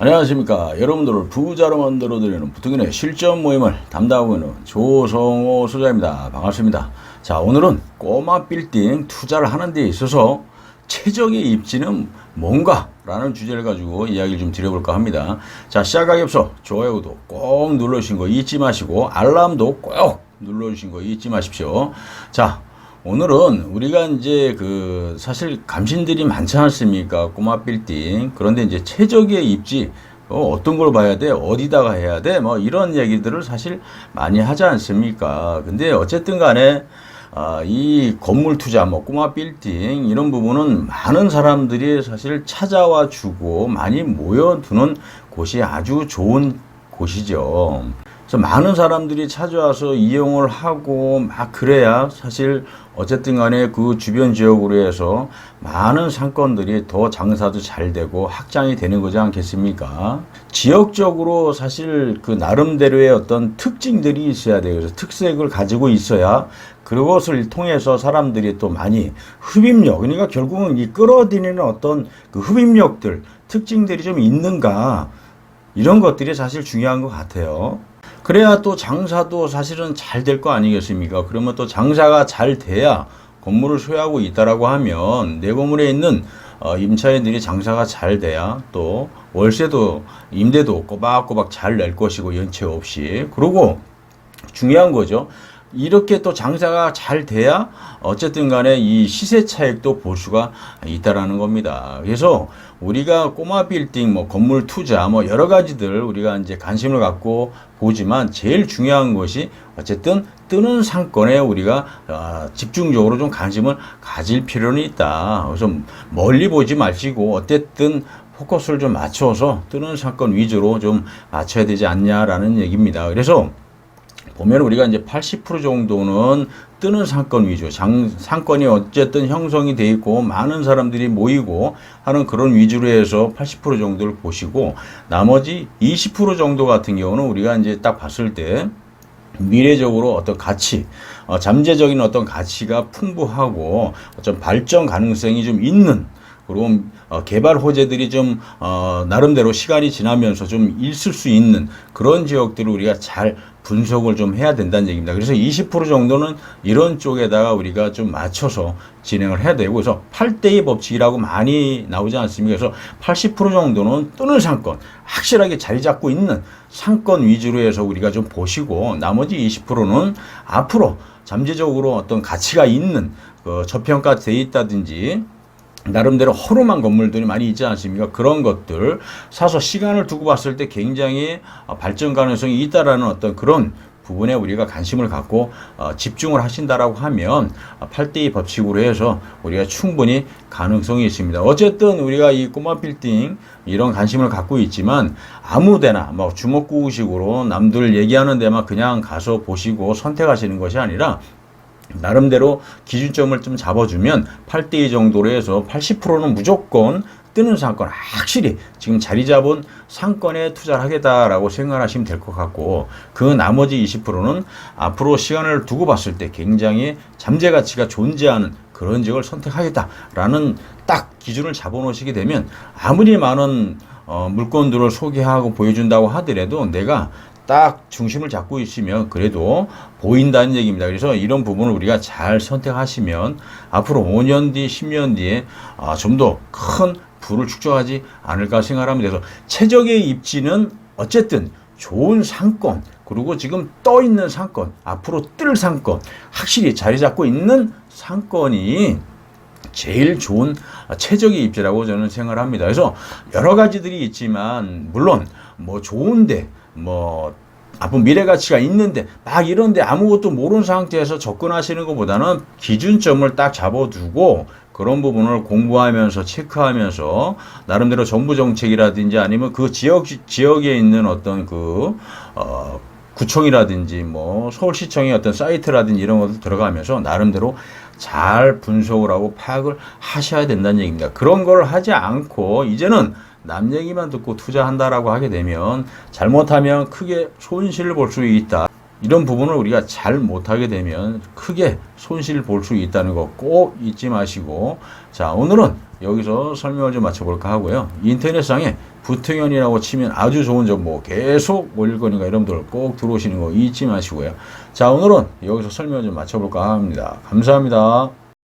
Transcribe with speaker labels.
Speaker 1: 안녕하십니까. 여러분들을 부자로 만들어드리는 부특인의 실전 모임을 담당하고 있는 조성호 소장입니다. 반갑습니다. 자, 오늘은 꼬마 빌딩 투자를 하는 데 있어서 최적의 입지는 뭔가? 라는 주제를 가지고 이야기를 좀 드려볼까 합니다. 자, 시작하기 앞서 좋아요, 구독 꼭 눌러주신 거 잊지 마시고 알람도 꼭 눌러주신 거 잊지 마십시오. 자, 오늘은 우리가 이제 사실 감신들이 많지 않습니까? 꼬마 빌딩. 그런데 이제 최적의 입지, 어떤 걸 봐야 돼? 어디다가 해야 돼? 뭐 이런 얘기들을 사실 많이 하지 않습니까? 근데 어쨌든 간에, 이 건물 투자, 뭐 꼬마 빌딩 이런 부분은 많은 사람들이 사실 찾아와 주고 많이 모여두는 곳이 아주 좋은 곳이죠. 그래서 많은 사람들이 찾아와서 이용을 하고 막 그래야 사실 어쨌든 간에 그 주변 지역으로 해서 많은 상권들이 더 장사도 잘 되고 확장이 되는 거지 않겠습니까? 지역적으로 사실 그 나름대로의 어떤 특징들이 있어야 돼요. 그래서 특색을 가지고 있어야 그것을 통해서 사람들이 또 많이 흡입력, 그러니까 결국은 이 끌어들이는 어떤 그 흡입력들, 특징들이 좀 있는가, 이런 것들이 사실 중요한 것 같아요. 그래야 또 장사도 사실은 잘 될 거 아니겠습니까? 그러면 또 장사가 잘 돼야 건물을 소유하고 있다라고 하면 내 건물에 있는 임차인들이 장사가 잘 돼야 또 월세도 임대도 꼬박꼬박 잘 낼 것이고 연체 없이. 그리고 중요한 거죠. 이렇게 또 장사가 잘 돼야 어쨌든 간에 이 시세 차익도 볼 수가 있다라는 겁니다. 그래서 우리가 꼬마 빌딩, 뭐 건물 투자, 뭐 여러 가지들 우리가 이제 관심을 갖고 보지만 제일 중요한 것이 어쨌든 뜨는 상권에 우리가 집중적으로 좀 관심을 가질 필요는 있다. 그래서 멀리 보지 마시고 어쨌든 포커스를 좀 맞춰서 뜨는 상권 위주로 좀 맞춰야 되지 않냐라는 얘기입니다. 그래서 보면 우리가 이제 80% 정도는 뜨는 상권 위주, 상권이 어쨌든 형성이 돼 있고 많은 사람들이 모이고 하는 그런 위주로 해서 80% 정도를 보시고 나머지 20% 정도 같은 경우는 우리가 이제 딱 봤을 때 미래적으로 어떤 가치, 잠재적인 어떤 가치가 풍부하고 어떤 발전 가능성이 좀 있는, 그리고 개발 호재들이 좀 나름대로 시간이 지나면서 좀 있을 수 있는 그런 지역들을 우리가 잘 분석을 좀 해야 된다는 얘기입니다. 그래서 20% 정도는 이런 쪽에다가 우리가 좀 맞춰서 진행을 해야 되고, 그래서 8대2 법칙이라고 많이 나오지 않습니까? 그래서 80% 정도는 뜨는 상권, 확실하게 자리 잡고 있는 상권 위주로 해서 우리가 좀 보시고, 나머지 20%는 앞으로 잠재적으로 어떤 가치가 있는 저평가되어 있다든지 나름대로 허름한 건물들이 많이 있지 않습니까? 그런 것들 사서 시간을 두고 봤을 때 굉장히 발전 가능성이 있다라는 어떤 그런 부분에 우리가 관심을 갖고 집중을 하신다라고 하면 8대2 법칙으로 해서 우리가 충분히 가능성이 있습니다. 어쨌든 우리가 이 꼬마 빌딩 이런 관심을 갖고 있지만 아무데나 뭐 주먹구구식으로 남들 얘기하는 데만 그냥 가서 보시고 선택하시는 것이 아니라 나름대로 기준점을 좀 잡아주면 8대2 정도로 해서 80%는 무조건 뜨는 상권, 확실히 지금 자리 잡은 상권에 투자를 하겠다라고 생각하시면 될 것 같고, 그 나머지 20%는 앞으로 시간을 두고 봤을 때 굉장히 잠재 가치가 존재하는 그런 지역을 선택하겠다라는 딱 기준을 잡아놓으시게 되면 아무리 많은 물건들을 소개하고 보여준다고 하더라도 내가 딱 중심을 잡고 있으면 그래도 보인다는 얘기입니다. 그래서 이런 부분을 우리가 잘 선택하시면 앞으로 5년 뒤, 10년 뒤에 좀 더 큰 부를 축적하지 않을까 생각합니다. 그래서 최적의 입지는 어쨌든 좋은 상권, 그리고 지금 떠 있는 상권, 앞으로 뜰 상권, 확실히 자리 잡고 있는 상권이 제일 좋은 최적의 입지라고 저는 생각을 합니다. 그래서 여러 가지들이 있지만 물론 뭐 좋은데 뭐 앞으로 미래 가치가 있는데 막 이런데 아무것도 모르는 상태에서 접근하시는 것보다는 기준점을 딱 잡아두고 그런 부분을 공부하면서 체크하면서 나름대로 정부 정책이라든지 아니면 그 지역에 있는 어떤 구청이라든지 뭐 서울시청의 어떤 사이트라든지 이런 것들 들어가면서 나름대로 잘 분석을 하고 파악을 하셔야 된다는 얘기입니다. 그런 걸 하지 않고 이제는 남 얘기만 듣고 투자한다라고 하게 되면 잘못하면 크게 손실을 볼 수 있다. 이런 부분을 우리가 잘 못하게 되면 크게 손실 볼 수 있다는 거 꼭 잊지 마시고, 자, 오늘은 여기서 설명을 좀 마쳐볼까 하고요. 인터넷상에 부통연이라고 치면 아주 좋은 정보 계속 올릴 거니까 여러분들 꼭 들어오시는 거 잊지 마시고요. 자, 오늘은 여기서 설명을 좀 마쳐볼까 합니다. 감사합니다.